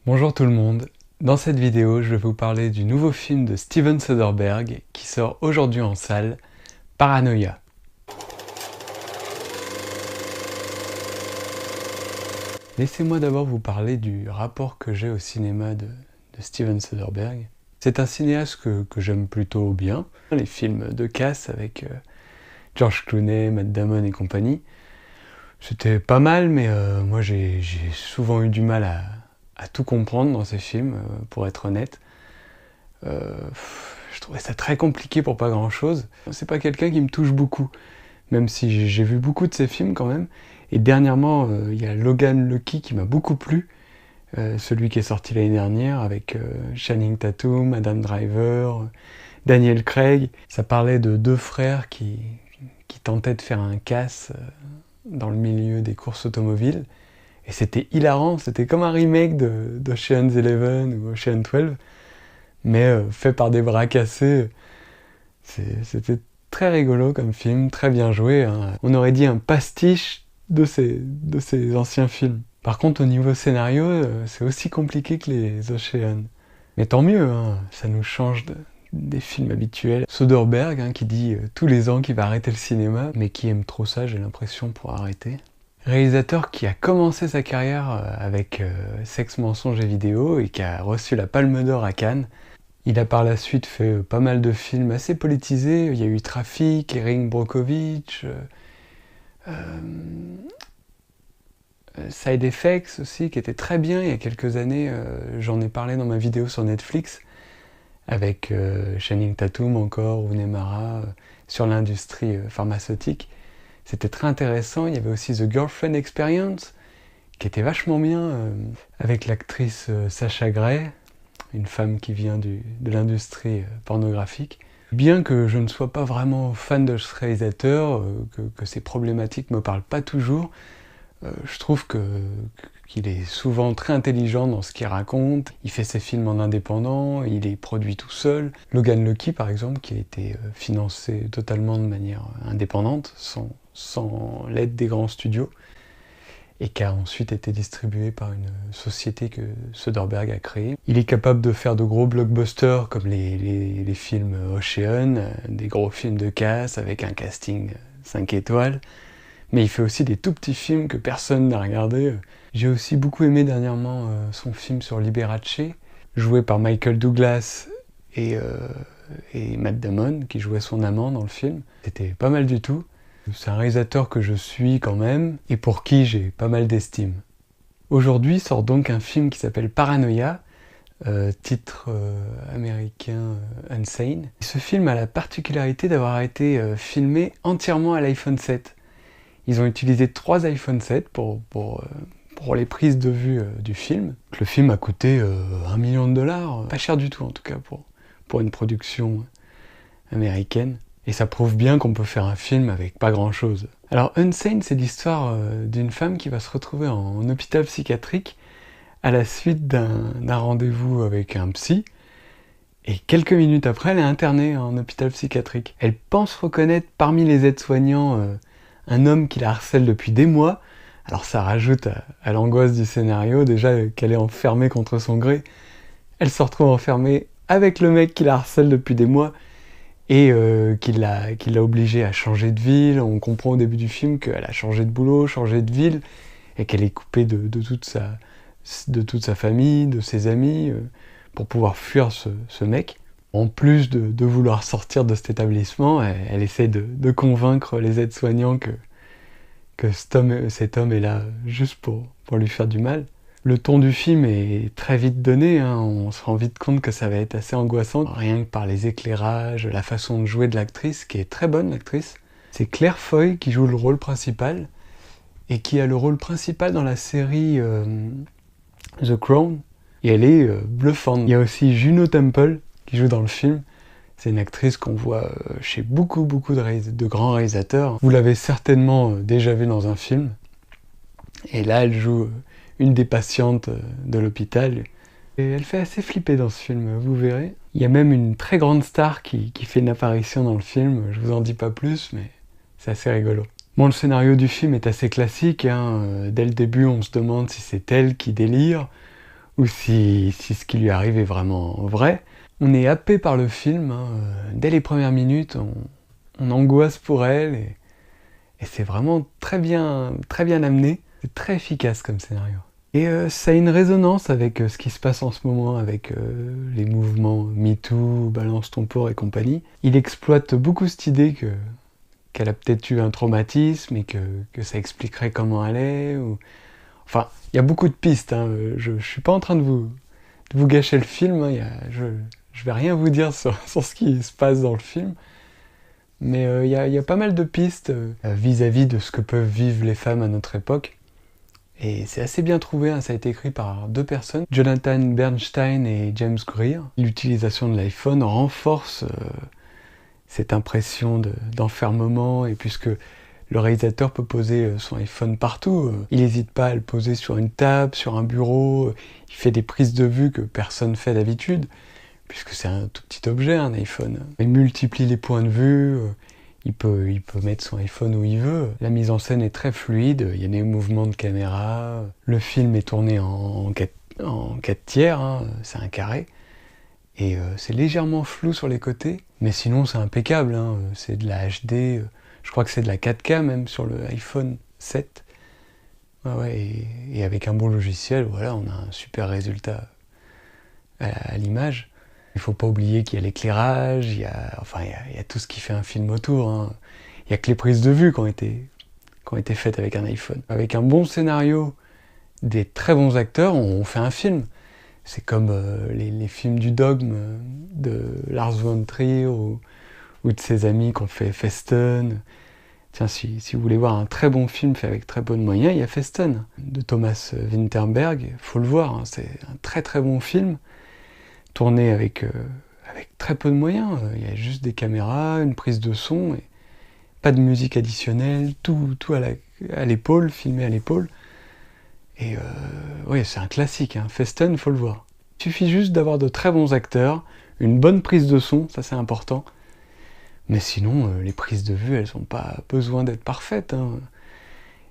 Bonjour tout le monde, dans cette vidéo je vais vous parler du nouveau film de Steven Soderbergh qui sort aujourd'hui en salle, Paranoia. Laissez-moi d'abord vous parler du rapport que j'ai au cinéma de Steven Soderbergh. C'est un cinéaste que j'aime plutôt bien. Les films de casse avec George Clooney, Matt Damon et compagnie, c'était pas mal, mais moi j'ai souvent eu du mal à tout comprendre dans ces films, pour être honnête. Je trouvais ça très compliqué pour pas grand chose. C'est pas quelqu'un qui me touche beaucoup, même si j'ai vu beaucoup de ses films quand même. Et dernièrement, il y a Logan Lucky qui m'a beaucoup plu, celui qui est sorti l'année dernière avec Channing Tatum, Adam Driver, Daniel Craig. Ça parlait de deux frères qui tentaient de faire un casse dans le milieu des courses automobiles. Et c'était hilarant, c'était comme un remake d'Ocean's 11 ou Ocean 12, mais fait par des bras cassés. C'était très rigolo comme film, très bien joué, hein. On aurait dit un pastiche de ces anciens films. Par contre, au niveau scénario, c'est aussi compliqué que les Ocean. Mais tant mieux, hein, ça nous change des films habituels. Soderbergh, hein, qui dit tous les ans qu'il va arrêter le cinéma, mais qui aime trop ça, j'ai l'impression, pour arrêter. Réalisateur qui a commencé sa carrière avec Sexe, mensonges et vidéo et qui a reçu la Palme d'Or à Cannes. Il a par la suite fait pas mal de films assez politisés. Il y a eu Trafic, Erin Brockovich, Side Effects aussi, qui était très bien il y a quelques années. J'en ai parlé dans ma vidéo sur Netflix, avec Channing Tatum encore, ou Nemara, sur l'industrie pharmaceutique. C'était très intéressant. Il y avait aussi The Girlfriend Experience, qui était vachement bien, avec l'actrice Sacha Grey, une femme qui vient de l'industrie pornographique. Bien que je ne sois pas vraiment fan de ce réalisateur, que ses problématiques ne me parlent pas toujours, je trouve qu'il est souvent très intelligent dans ce qu'il raconte. Il fait ses films en indépendant, il les produit tout seul. Logan Lucky, par exemple, qui a été financé totalement de manière indépendante, sans l'aide des grands studios, et qui a ensuite été distribué par une société que Soderbergh a créée. Il est capable de faire de gros blockbusters comme les films Ocean, des gros films de casse avec un casting 5 étoiles, mais il fait aussi des tout petits films que personne n'a regardé. J'ai aussi beaucoup aimé dernièrement son film sur Liberace, joué par Michael Douglas et Matt Damon, qui jouait son amant dans le film. C'était pas mal du tout. C'est un réalisateur que je suis quand même, et pour qui j'ai pas mal d'estime. Aujourd'hui sort donc un film qui s'appelle Paranoia, titre américain Unsane. Ce film a la particularité d'avoir été filmé entièrement à l'iPhone 7. Ils ont utilisé 3 iPhone 7 pour les prises de vue du film. Le film a coûté $1 million, pas cher du tout en tout cas pour une production américaine. Et ça prouve bien qu'on peut faire un film avec pas grand chose. Alors Unsane, c'est l'histoire d'une femme qui va se retrouver en hôpital psychiatrique à la suite d'un rendez-vous avec un psy. Et quelques minutes après, elle est internée en hôpital psychiatrique. Elle pense reconnaître parmi les aides-soignants un homme qui la harcèle depuis des mois. Alors ça rajoute à l'angoisse du scénario, déjà qu'elle est enfermée contre son gré. Elle se retrouve enfermée avec le mec qui la harcèle depuis des mois, et qui l'a obligée à changer de ville. On comprend au début du film qu'elle a changé de boulot, changé de ville, et qu'elle est coupée de toute sa famille, de ses amis, pour pouvoir fuir ce mec. En plus de vouloir sortir de cet établissement, elle essaie de convaincre les aides-soignants que cet homme est là juste pour lui faire du mal. Le ton du film est très vite donné, hein. On se rend vite compte que ça va être assez angoissant, rien que par les éclairages, la façon de jouer de l'actrice, qui est très bonne l'actrice. C'est Claire Foy qui joue le rôle principal, et qui a le rôle principal dans la série The Crown, et elle est bluffante. Il y a aussi Juno Temple qui joue dans le film. C'est une actrice qu'on voit chez beaucoup de grands réalisateurs. Vous l'avez certainement déjà vue dans un film, et là elle joue une des patientes de l'hôpital. Et elle fait assez flipper dans ce film, vous verrez. Il y a même une très grande star qui fait une apparition dans le film, je vous en dis pas plus, mais c'est assez rigolo. Bon, le scénario du film est assez classique, hein. Dès le début on se demande si c'est elle qui délire, ou si ce qui lui arrive est vraiment vrai. On est happé par le film, hein. Dès les premières minutes, on angoisse pour elle, et c'est vraiment très bien amené. C'est très efficace comme scénario. Et ça a une résonance avec ce qui se passe en ce moment, avec les mouvements MeToo, Balance ton porc et compagnie. Il exploite beaucoup cette idée qu'elle a peut-être eu un traumatisme et que ça expliquerait comment elle est. Enfin, il y a beaucoup de pistes, hein. Je suis pas en train de vous gâcher le film, hein. Je vais rien vous dire sur ce qui se passe dans le film. Mais il y a pas mal de pistes vis-à-vis de ce que peuvent vivre les femmes à notre époque. Et c'est assez bien trouvé, hein. Ça a été écrit par 2 personnes, Jonathan Bernstein et James Greer. L'utilisation de l'iPhone renforce cette impression d'enfermement, et puisque le réalisateur peut poser son iPhone partout, il n'hésite pas à le poser sur une table, sur un bureau, il fait des prises de vue que personne fait d'habitude, puisque c'est un tout petit objet, un iPhone. Il multiplie les points de vue, il peut mettre son iPhone où il veut. La mise en scène est très fluide, il y a des mouvements de caméra, le film est tourné en 4 tiers, hein, c'est un carré, et c'est légèrement flou sur les côtés, mais sinon c'est impeccable, hein, c'est de la HD, je crois que c'est de la 4K même sur le iPhone 7. Ouais, et avec un bon logiciel, voilà, on a un super résultat à l'image. Il ne faut pas oublier qu'il y a l'éclairage, il y a tout ce qui fait un film autour, hein. Il n'y a que les prises de vue qui ont été faites avec un iPhone. Avec un bon scénario, des très bons acteurs, on fait un film. C'est comme les films du dogme de Lars von Trier ou de ses amis qui ont fait Festen. Tiens, si vous voulez voir un très bon film fait avec très peu de moyens, il y a Festen de Thomas Vinterberg, il faut le voir, hein. C'est un très très bon film, tourné avec très peu de moyens. Il y a juste des caméras, une prise de son, et pas de musique additionnelle, tout à l'épaule, filmé à l'épaule. Et oui, c'est un classique, hein. Festen, faut le voir. Il suffit juste d'avoir de très bons acteurs, une bonne prise de son, ça c'est important. Mais sinon, les prises de vue, elles n'ont pas besoin d'être parfaites, hein.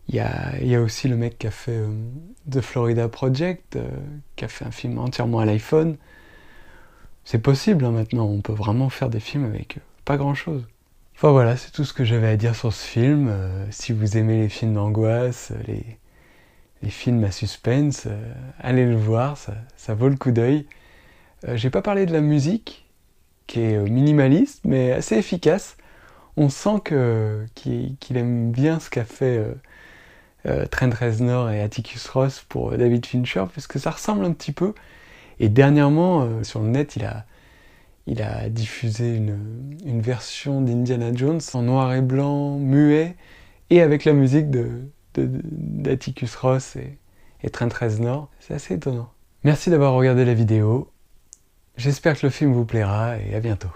Il y a aussi le mec qui a fait The Florida Project, qui a fait un film entièrement à l'iPhone. C'est possible, hein, maintenant, on peut vraiment faire des films avec pas grand-chose. Enfin voilà, c'est tout ce que j'avais à dire sur ce film. Si vous aimez les films d'angoisse, les films à suspense, allez le voir, ça vaut le coup d'œil. J'ai pas parlé de la musique, qui est minimaliste, mais assez efficace. On sent qu'il aime bien ce qu'a fait Trent Reznor et Atticus Ross pour David Fincher, parce que ça ressemble un petit peu. Et dernièrement, sur le net, il a diffusé une version d'Indiana Jones en noir et blanc, muet, et avec la musique d'Atticus Ross et Trent Reznor. C'est assez étonnant. Merci d'avoir regardé la vidéo. J'espère que le film vous plaira, et à bientôt.